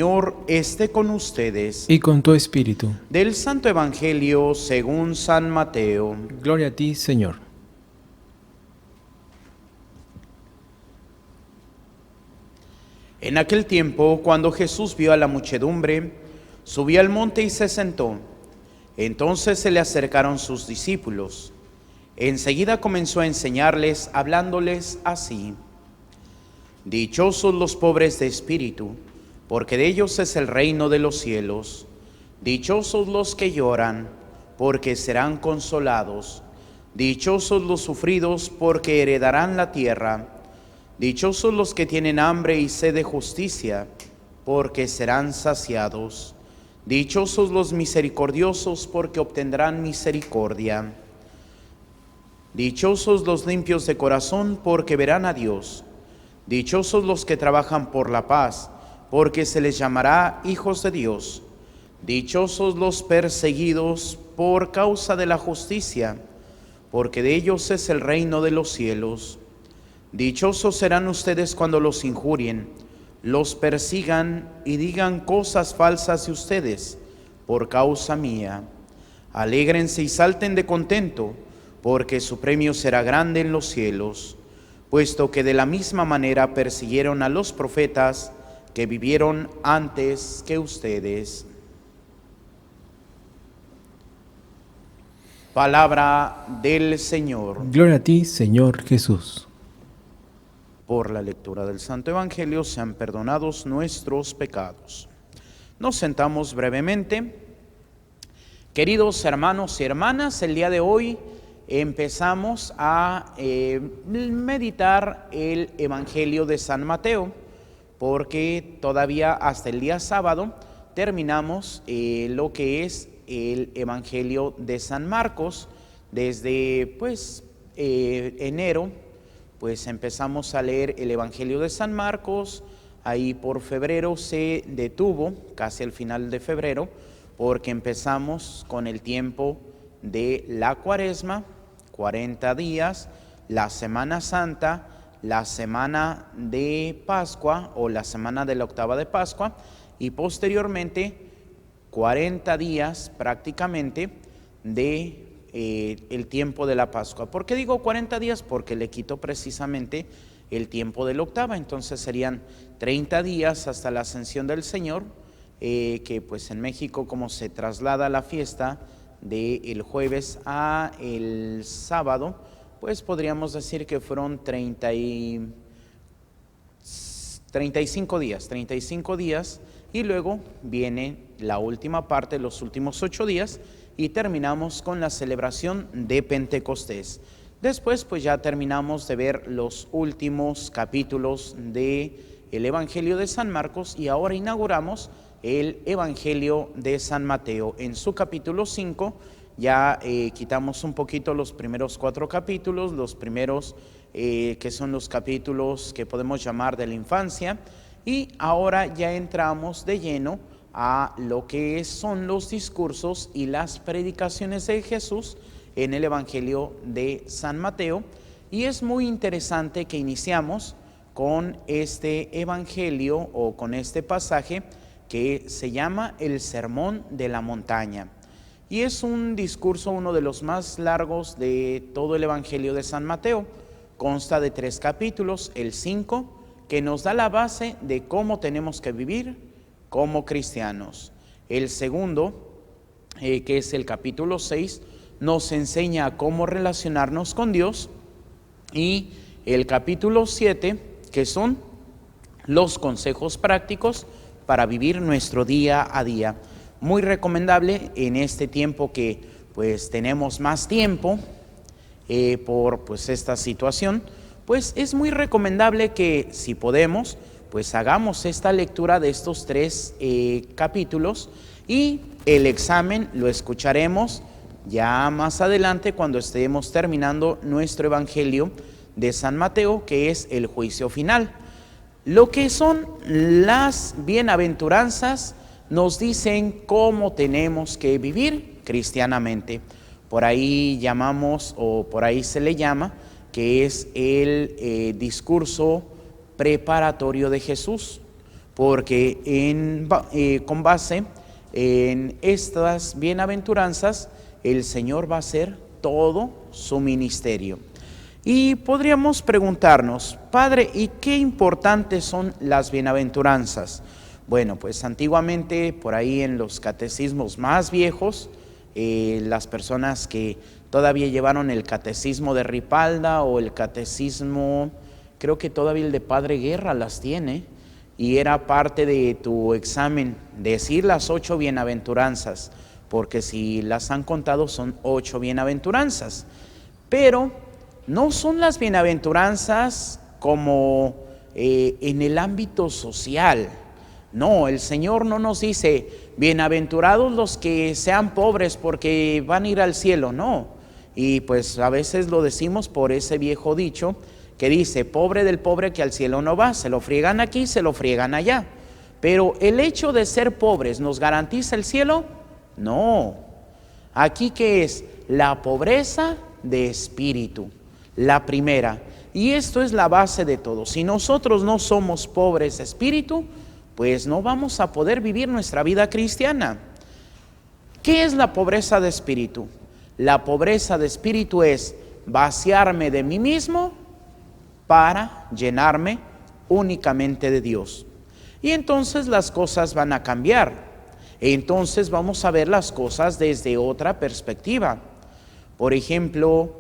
Señor esté con ustedes. Y con tu espíritu. Del Santo Evangelio según San Mateo. Gloria a ti, Señor. En aquel tiempo, cuando Jesús vio a la muchedumbre, subió al monte y se sentó. Entonces se le acercaron sus discípulos. Enseguida comenzó a enseñarles, hablándoles así: Dichosos los pobres de espíritu, porque de ellos es el reino de los cielos. Dichosos los que lloran, porque serán consolados. Dichosos los sufridos, porque heredarán la tierra. Dichosos los que tienen hambre y sed de justicia, porque serán saciados. Dichosos los misericordiosos, porque obtendrán misericordia. Dichosos los limpios de corazón, porque verán a Dios. Dichosos los que trabajan por la paz, porque se les llamará hijos de Dios. Dichosos los perseguidos por causa de la justicia, porque de ellos es el reino de los cielos. Dichosos serán ustedes cuando los injurien, los persigan y digan cosas falsas de ustedes por causa mía. Alégrense y salten de contento, porque su premio será grande en los cielos, puesto que de la misma manera persiguieron a los profetas que vivieron antes que ustedes. Palabra del Señor. Gloria a ti, Señor Jesús. Por la lectura del Santo Evangelio sean perdonados nuestros pecados. Nos sentamos brevemente. Queridos hermanos y hermanas, el día de hoy empezamos a meditar el Evangelio de San Mateo, porque todavía hasta el día sábado terminamos lo que es el Evangelio de San Marcos. Desde enero pues empezamos a leer el Evangelio de San Marcos. Ahí por febrero se detuvo, casi al final de febrero, porque empezamos con el tiempo de la Cuaresma, 40 días, la Semana Santa, la semana de Pascua o la semana de la octava de Pascua, y posteriormente 40 días prácticamente de el tiempo de la Pascua. ¿Por qué digo 40 días? Porque le quito precisamente el tiempo de la octava, entonces serían 30 días hasta la ascensión del Señor, que pues en México, como se traslada la fiesta del jueves a el sábado, pues podríamos decir que fueron 35 días, y luego viene la última parte, los últimos 8 días, y terminamos con la celebración de Pentecostés. Después pues ya terminamos de ver los últimos capítulos del Evangelio de San Marcos, y ahora inauguramos el Evangelio de San Mateo. En su capítulo 5 ya quitamos un poquito los primeros 4 capítulos, los primeros que son los capítulos que podemos llamar de la infancia, y ahora ya entramos de lleno a lo que son los discursos y las predicaciones de Jesús en el Evangelio de San Mateo. Y es muy interesante que iniciamos con este Evangelio o con este pasaje que se llama el Sermón de la Montaña. Y es un discurso, uno de los más largos de todo el Evangelio de San Mateo. Consta de 3 capítulos, el 5, que nos da la base de cómo tenemos que vivir como cristianos. El segundo, que es el capítulo 6, nos enseña cómo relacionarnos con Dios. Y el capítulo 7, que son los consejos prácticos para vivir nuestro día a día. Muy recomendable en este tiempo que pues tenemos más tiempo por pues esta situación, pues es muy recomendable que si podemos pues hagamos esta lectura de estos 3 capítulos, y el examen lo escucharemos ya más adelante cuando estemos terminando nuestro Evangelio de San Mateo, que es el juicio final. Lo que son las bienaventuranzas nos dicen cómo tenemos que vivir cristianamente. Por ahí llamamos, o por ahí se le llama, que es el discurso preparatorio de Jesús. porque con base en estas bienaventuranzas, el Señor va a hacer todo su ministerio. Y podríamos preguntarnos, Padre, ¿y qué importantes son las bienaventuranzas? Bueno, pues antiguamente, por ahí en los catecismos más viejos, las personas que todavía llevaron el catecismo de Ripalda o el catecismo, creo que todavía el de Padre Guerra las tiene, y era parte de tu examen decir las 8 bienaventuranzas, porque si las han contado son 8 bienaventuranzas, pero no son las bienaventuranzas como en el ámbito social. No, el Señor no nos dice, bienaventurados los que sean pobres porque van a ir al cielo, no. Y pues a veces lo decimos por ese viejo dicho que dice, pobre del pobre que al cielo no va, se lo friegan aquí, se lo friegan allá. Pero el hecho de ser pobres, ¿nos garantiza el cielo? No. Aquí, ¿qué es? La pobreza de espíritu, la primera. Y esto es la base de todo. Si nosotros no somos pobres de espíritu, pues no vamos a poder vivir nuestra vida cristiana. ¿Qué es la pobreza de espíritu? La pobreza de espíritu es vaciarme de mí mismo para llenarme únicamente de Dios. Y entonces las cosas van a cambiar. Entonces vamos a ver las cosas desde otra perspectiva. Por ejemplo,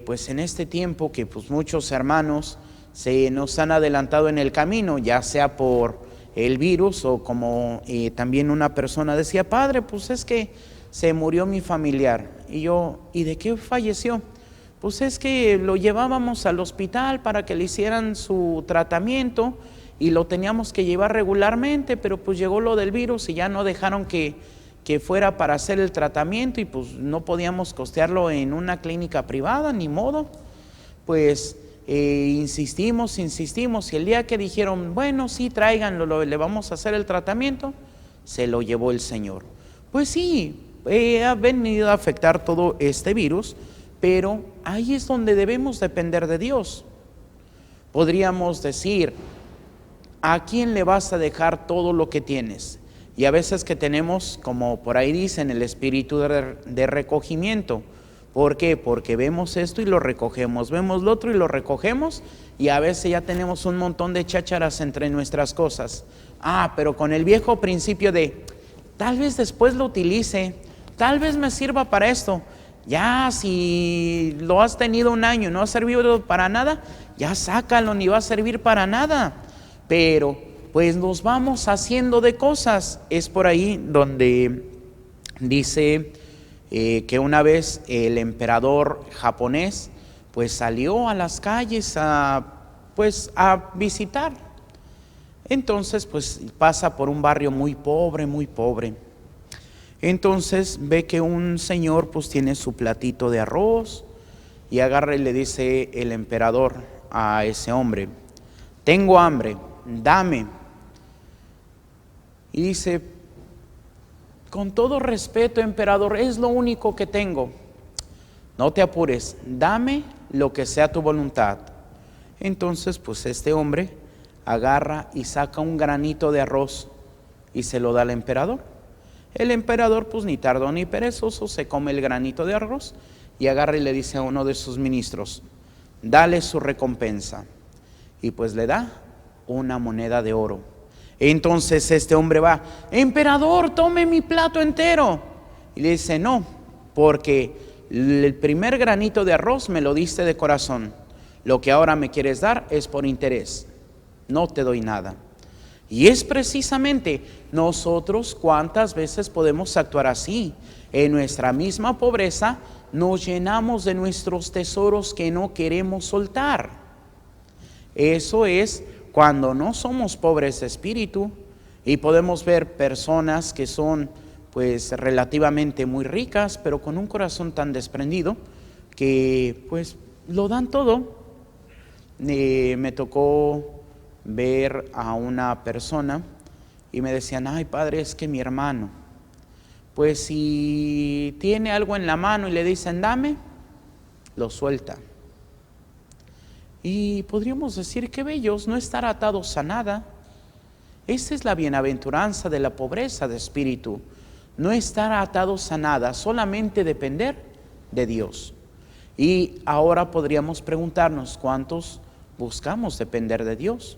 pues en este tiempo que pues muchos hermanos se nos han adelantado en el camino, ya sea por el virus o como también una persona decía, Padre, pues es que se murió mi familiar. Y yo, ¿y de qué falleció? Pues es que lo llevábamos al hospital para que le hicieran su tratamiento y lo teníamos que llevar regularmente, pero pues llegó lo del virus y ya no dejaron que fuera para hacer el tratamiento y pues no podíamos costearlo en una clínica privada, ni modo. Pues insistimos y el día que dijeron, bueno, sí, tráiganlo, le vamos a hacer el tratamiento, se lo llevó el Señor. Pues sí, ha venido a afectar todo este virus, pero ahí es donde debemos depender de Dios. Podríamos decir, ¿a quién le vas a dejar todo lo que tienes? Y a veces que tenemos, como por ahí dicen, el espíritu de recogimiento. ¿Por qué? Porque vemos esto y lo recogemos, vemos lo otro y lo recogemos, y a veces ya tenemos un montón de chácharas entre nuestras cosas. Pero con el viejo principio de, tal vez después lo utilice, tal vez me sirva para esto. Ya si lo has tenido un año y no ha servido para nada, ya sácalo, ni va a servir para nada. Pero pues nos vamos haciendo de cosas. Es por ahí donde dice que una vez el emperador japonés pues salió a las calles a visitar. Entonces pues pasa por un barrio muy pobre, muy pobre. Entonces ve que un señor pues tiene su platito de arroz y agarra y le dice el emperador a ese hombre, tengo hambre, dame. Y dice, con todo respeto, emperador, es lo único que tengo. No te apures, dame lo que sea tu voluntad. Entonces, pues este hombre agarra y saca un granito de arroz y se lo da al emperador. El emperador, pues ni tardó ni perezoso, se come el granito de arroz y agarra y le dice a uno de sus ministros, dale su recompensa. Y pues le da una moneda de oro. Entonces este hombre va, emperador, tome mi plato entero. Y le dice, no, porque el primer granito de arroz me lo diste de corazón. Lo que ahora me quieres dar es por interés. No te doy nada. Y es precisamente nosotros cuántas veces podemos actuar así. En nuestra misma pobreza nos llenamos de nuestros tesoros que no queremos soltar. Eso es cuando no somos pobres de espíritu, y podemos ver personas que son pues relativamente muy ricas, pero con un corazón tan desprendido que pues lo dan todo. Me tocó ver a una persona y me decían, ay padre, es que mi hermano, pues si tiene algo en la mano y le dicen dame, lo suelta. Y podríamos decir que bellos, no estar atados a nada. Esta es la bienaventuranza de la pobreza de espíritu. No estar atados a nada, solamente depender de Dios. Y ahora podríamos preguntarnos, ¿cuántos buscamos depender de Dios?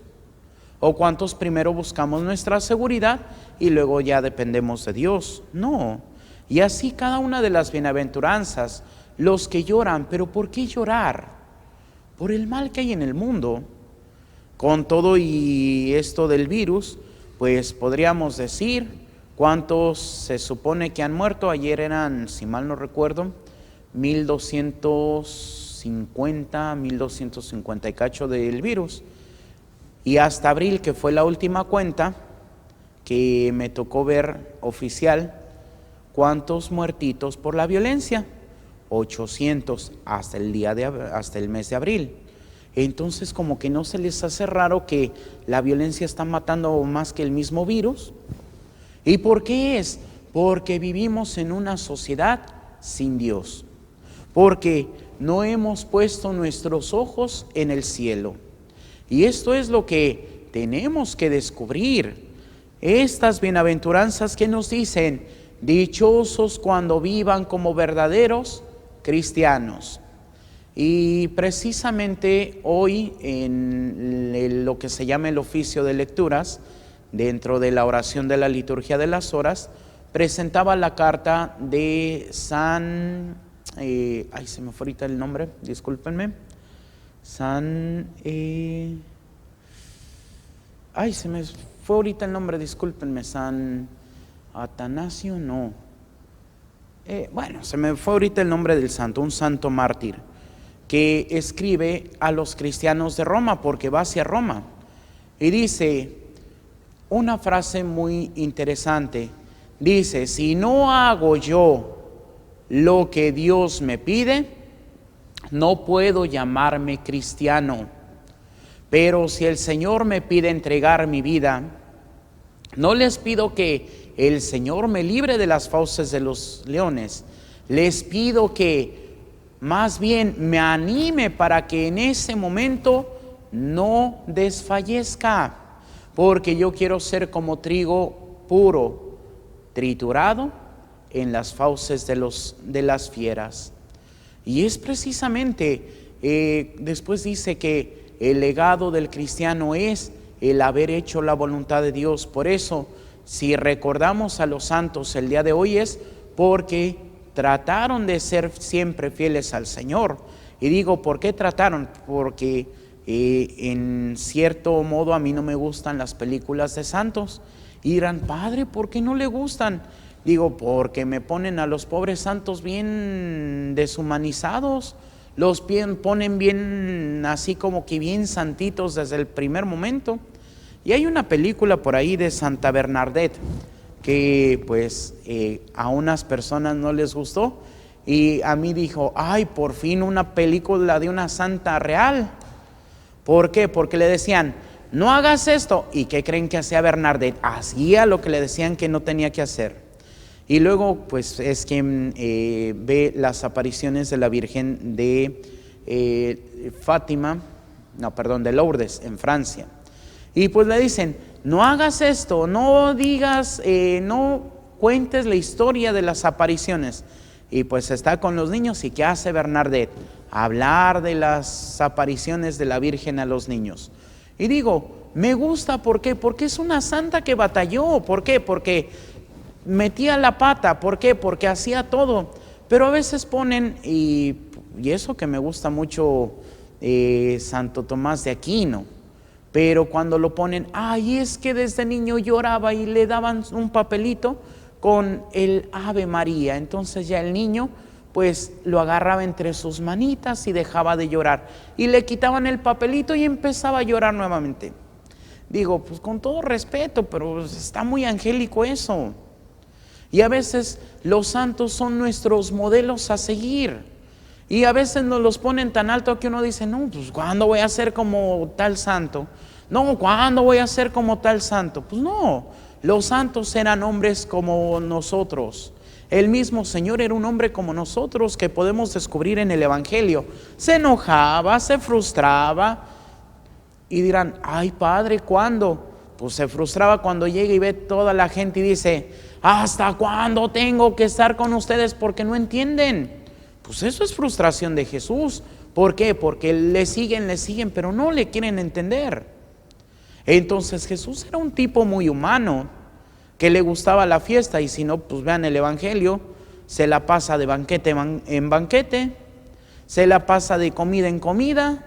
¿O cuántos primero buscamos nuestra seguridad y luego ya dependemos de Dios? No. Y así cada una de las bienaventuranzas, los que lloran, ¿pero por qué llorar? Por el mal que hay en el mundo. Con todo y esto del virus, pues podríamos decir cuántos se supone que han muerto. Ayer eran, si mal no recuerdo, 1250 y cacho del virus. Y hasta abril, que fue la última cuenta que me tocó ver oficial, ¿cuántos muertitos por la violencia? 800 hasta el mes de abril. Entonces, como que no se les hace raro que la violencia está matando más que el mismo virus. ¿Y por qué es? Porque vivimos en una sociedad sin Dios. Porque no hemos puesto nuestros ojos en el cielo. Y esto es lo que tenemos que descubrir. Estas bienaventuranzas que nos dicen, dichosos cuando vivan como verdaderos cristianos. Y precisamente hoy en lo que se llama el oficio de lecturas, dentro de la oración de la liturgia de las horas, presentaba la carta de San, se me fue ahorita el nombre, discúlpenme, se me fue ahorita el nombre, discúlpenme, San Atanasio, no. Se me fue ahorita el nombre del santo, un santo mártir, que escribe a los cristianos de Roma, porque va hacia Roma. Y dice una frase muy interesante, dice, si no hago yo lo que Dios me pide, no puedo llamarme cristiano. Pero si el Señor me pide entregar mi vida, no les pido que el Señor me libre de las fauces de los leones, les pido que más bien me anime para que en ese momento no desfallezca, porque yo quiero ser como trigo puro, triturado en las fauces de las fieras. Y es precisamente, después dice que el legado del cristiano es el haber hecho la voluntad de Dios. Por eso, si recordamos a los santos el día de hoy, es porque trataron de ser siempre fieles al Señor. Y digo, ¿por qué trataron? Porque en cierto modo a mí no me gustan las películas de santos. Y dirán, Padre, ¿por qué no le gustan? Digo, porque me ponen a los pobres santos bien deshumanizados, los ponen bien así como que bien santitos desde el primer momento. Y hay una película por ahí de Santa Bernadette que pues a unas personas no les gustó y a mí dijo, ay, por fin una película de una santa real. ¿Por qué? Porque le decían, no hagas esto. ¿Y qué creen que hacía Bernadette? Hacía lo que le decían que no tenía que hacer. Y luego pues es quien ve las apariciones de la Virgen de de Lourdes en Francia. Y pues le dicen, no hagas esto, no digas, no cuentes la historia de las apariciones. Y pues está con los niños. ¿Y qué hace Bernadette? Hablar de las apariciones de la Virgen a los niños. Y digo, me gusta, ¿por qué? Porque es una santa que batalló. ¿Por qué? Porque metía la pata. ¿Por qué? Porque hacía todo. Pero a veces ponen, y eso que me gusta mucho Santo Tomás de Aquino, pero cuando lo ponen, ay, es que desde niño lloraba y le daban un papelito con el Ave María, entonces ya el niño pues lo agarraba entre sus manitas y dejaba de llorar, y le quitaban el papelito y empezaba a llorar nuevamente. Digo, pues con todo respeto, pero está muy angélico eso. Y a veces los santos son nuestros modelos a seguir, y a veces nos los ponen tan alto que uno dice, no, pues ¿cuándo voy a ser como tal santo? No, ¿cuándo voy a ser como tal santo? Pues no, los santos eran hombres como nosotros. El mismo Señor era un hombre como nosotros, que podemos descubrir en el Evangelio. Se enojaba, se frustraba, y dirán, ay, Padre, ¿cuándo? pues se frustraba cuando llega y ve toda la gente y dice: ¿hasta cuándo tengo que estar con ustedes? Porque no entienden. Pues eso es frustración de Jesús. ¿Por qué? Porque le siguen, pero no le quieren entender. Entonces Jesús era un tipo muy humano, que le gustaba la fiesta, y si no, pues vean el Evangelio, se la pasa de banquete en banquete, se la pasa de comida en comida.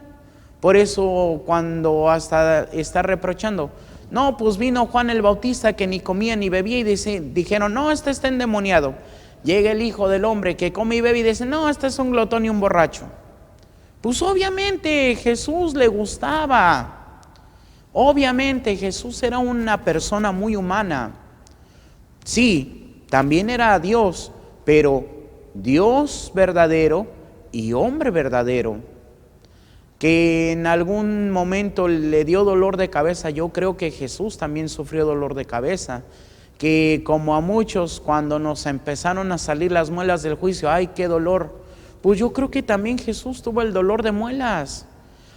Por eso cuando hasta está reprochando: no, pues vino Juan el Bautista que ni comía ni bebía, y dijeron: no, este está endemoniado. Llega el Hijo del Hombre que come y bebe y dice: no, este es un glotón y un borracho. Pues obviamente Jesús le gustaba. Obviamente Jesús era una persona muy humana. Sí, también era Dios, pero Dios verdadero y hombre verdadero. Que en algún momento le dio dolor de cabeza, yo creo que Jesús también sufrió dolor de cabeza. Que como a muchos, cuando nos empezaron a salir las muelas del juicio, ¡ay, qué dolor! Pues yo creo que también Jesús tuvo el dolor de muelas.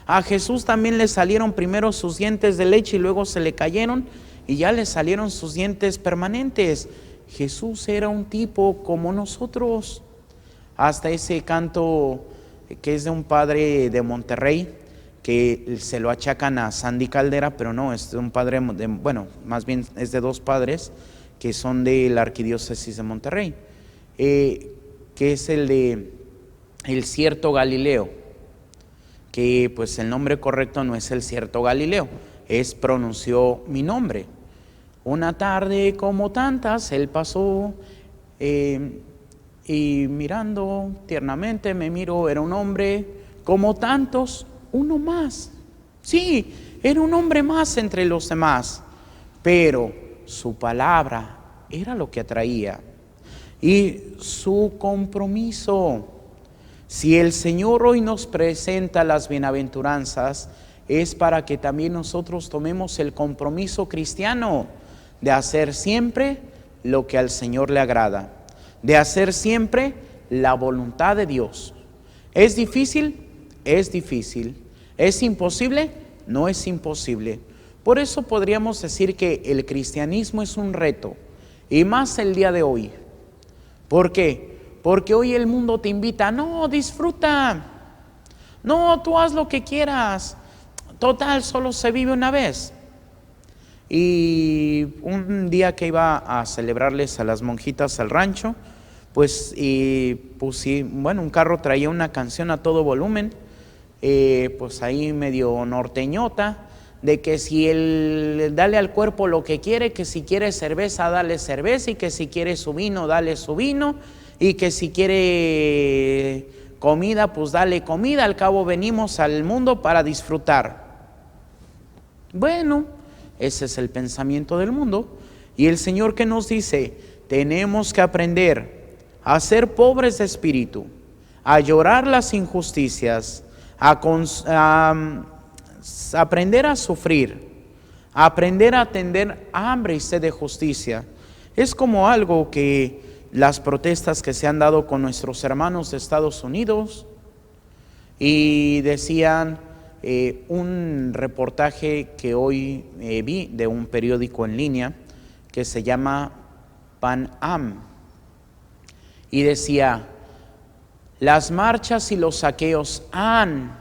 A Jesús también le salieron primero sus dientes de leche y luego se le cayeron y ya le salieron sus dientes permanentes. Jesús era un tipo como nosotros. Hasta ese canto que es de un padre de Monterrey, que se lo achacan a Sandy Caldera, pero no, es de un padre, bueno, más bien es de dos padres que son de la Arquidiócesis de Monterrey, que es el de el Cierto Galileo, que pues el nombre correcto no es el Cierto Galileo, es pronunció mi nombre. Una tarde como tantas, él pasó y mirando tiernamente me miró, era un hombre como tantos, uno más. Sí, era un hombre más entre los demás, pero su palabra era lo que atraía y su compromiso. Si el Señor hoy nos presenta las bienaventuranzas, es para que también nosotros tomemos el compromiso cristiano de hacer siempre lo que al Señor le agrada, de hacer siempre la voluntad de Dios. ¿Es difícil? Es difícil. ¿Es imposible? No es imposible. Por eso podríamos decir que el cristianismo es un reto, y más el día de hoy. ¿Por qué? Porque hoy el mundo te invita: no, disfruta, no, tú haz lo que quieras, total, solo se vive una vez. Y un día que iba a celebrarles a las monjitas al rancho, pues un carro traía una canción a todo volumen, pues ahí medio norteñota, de que si dale al cuerpo lo que quiere, que si quiere cerveza, dale cerveza, y que si quiere su vino, dale su vino, y que si quiere comida, pues dale comida, al cabo venimos al mundo para disfrutar. Bueno, ese es el pensamiento del mundo. Y el Señor, que nos dice: tenemos que aprender a ser pobres de espíritu, a llorar las injusticias, a aprender a sufrir, a aprender a atender hambre y sed de justicia. Es como algo que las protestas que se han dado con nuestros hermanos de Estados Unidos, y decían un reportaje que hoy vi de un periódico en línea que se llama Pan Am, y decía: las marchas y los saqueos han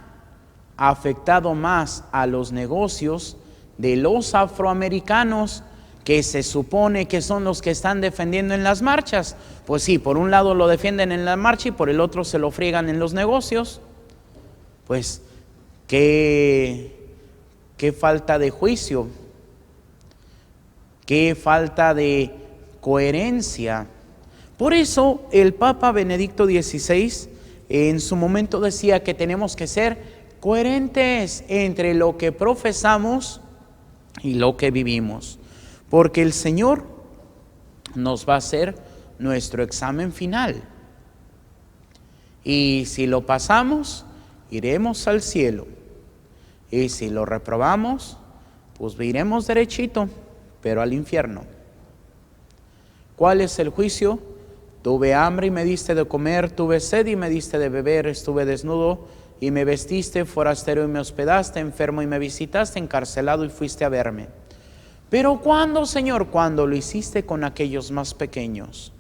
afectado más a los negocios de los afroamericanos, que se supone que son los que están defendiendo en las marchas. Pues sí, por un lado lo defienden en la marcha y por el otro se lo friegan en los negocios. Pues qué falta de juicio, qué falta de coherencia. Por eso el Papa Benedicto XVI en su momento decía que tenemos que ser coherentes entre lo que profesamos y lo que vivimos, porque el Señor nos va a hacer nuestro examen final, y si lo pasamos, iremos al cielo, y si lo reprobamos, pues iremos derechito, pero al infierno. ¿Cuál es el juicio? Tuve hambre y me diste de comer, tuve sed y me diste de beber, estuve desnudo y me vestiste, forastero y me hospedaste, enfermo y me visitaste, encarcelado y fuiste a verme. Pero ¿cuándo, Señor? Cuando lo hiciste con aquellos más pequeños.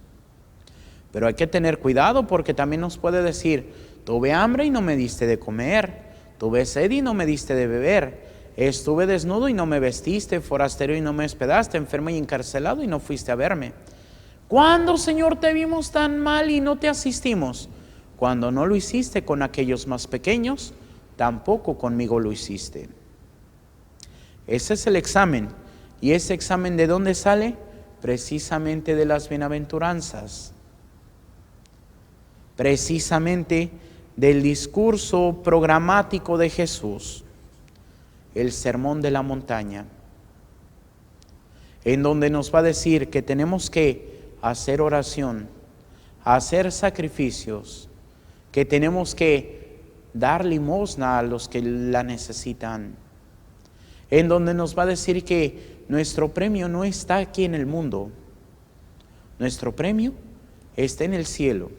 Pero hay que tener cuidado porque también nos puede decir, tuve hambre y no me diste de comer, tuve sed y no me diste de beber, estuve desnudo y no me vestiste, forastero y no me hospedaste, enfermo y encarcelado y no fuiste a verme. ¿Cuándo, Señor, te vimos tan mal y no te asistimos? Cuando no lo hiciste con aquellos más pequeños, tampoco conmigo lo hiciste. Ese es el examen. ¿Y ese examen de dónde sale? Precisamente de las bienaventuranzas. Precisamente del discurso programático de Jesús, el Sermón de la Montaña, en donde nos va a decir que tenemos que hacer oración, hacer sacrificios, que tenemos que dar limosna a los que la necesitan, en donde nos va a decir que nuestro premio no está aquí en el mundo, nuestro premio está en el cielo,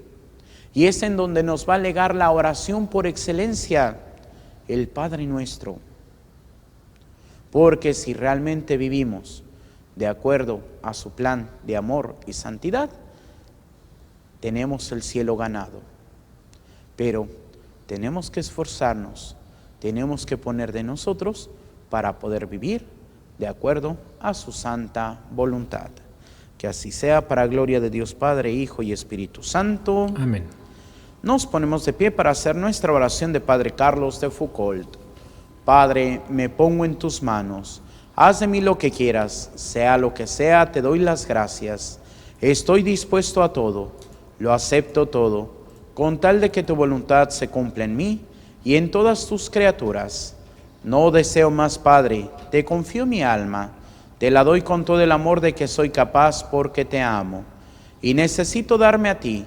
y es en donde nos va a legar la oración por excelencia, el Padre Nuestro. Porque si realmente vivimos de acuerdo a su plan de amor y santidad, tenemos el cielo ganado. Pero tenemos que esforzarnos, tenemos que poner de nosotros para poder vivir de acuerdo a su santa voluntad. Que así sea, para gloria de Dios Padre, Hijo y Espíritu Santo. Amén. Nos ponemos de pie para hacer nuestra oración de Padre Carlos de Foucault. Padre, me pongo en tus manos. Haz de mí lo que quieras, sea lo que sea, te doy las gracias. Estoy dispuesto a todo, lo acepto todo, con tal de que tu voluntad se cumpla en mí y en todas tus criaturas. No deseo más, Padre, te confío mi alma, te la doy con todo el amor de que soy capaz porque te amo. Y necesito darme a ti,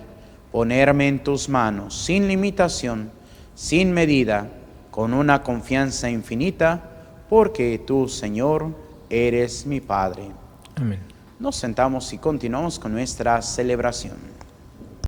ponerme en tus manos, sin limitación, sin medida, con una confianza infinita, porque tú, Señor, eres mi Padre. Amén. Nos sentamos y continuamos con nuestra celebración.